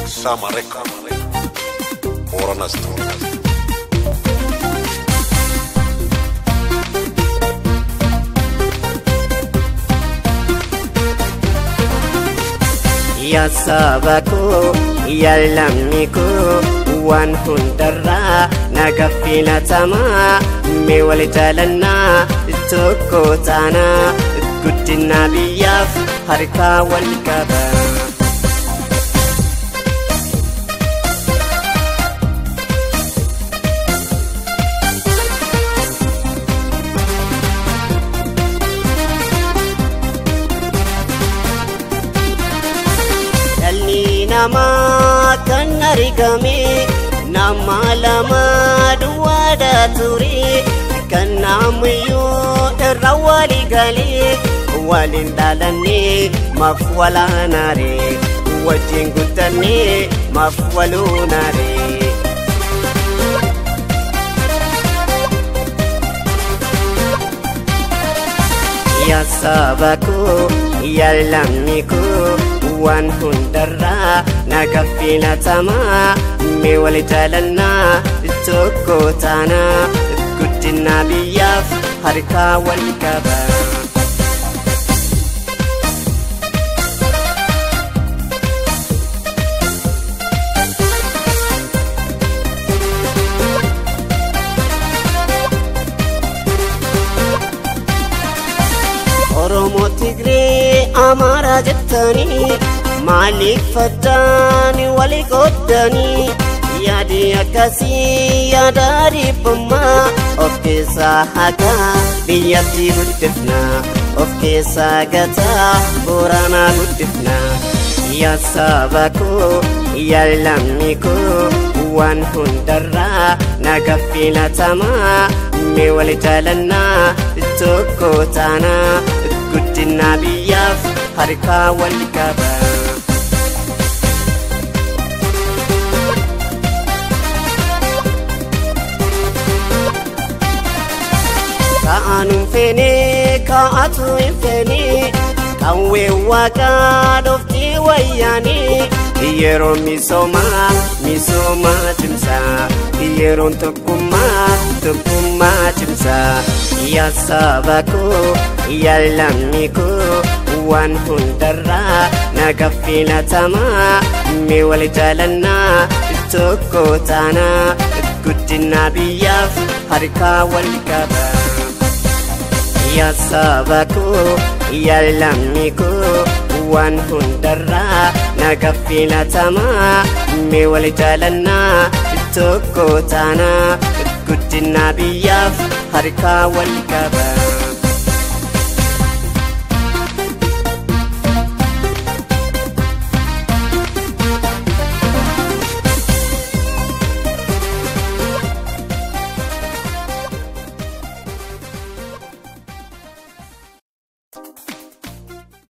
Samareka Oranastro Ya sabaku ya lamiku wan hundarra nagafila tama me wal jalanna tokko tana guddina biyaf harka wal kaba nama kan arigame nama lama dua daturi kan namuyu rawali gali walin dalani mafwalanare wajin gutani mafwalunare ya sabaku ya lamiku wan hundarra nagafila tama me wal jalanna tokko tana guddina biyaf harka wal kaba Oromo Tigre Amara jettani Malik Fatani wali kodani Yadi akasi yadari pema Of kesa haka biyati guddifna Of kesa gata burana guddifna Ya sabaku ya lamiku wan hundarra nagafila tama me wal jalanna tokko tana guddina biyaf harka wal kaba Kaanum fene kaatu fene kawe waka dofti wayani Yero misoma timsa Yero tukuma timsa Ya sabaku ya lamiku wan hundarra nagafila tama me wal jalanna tokko tana guddina biyaf harka wal kaba Ya sabaku ya lamiku wan hundarra nagafila tama me wal jalanna tokko tana guddina biyaf harka wal kaba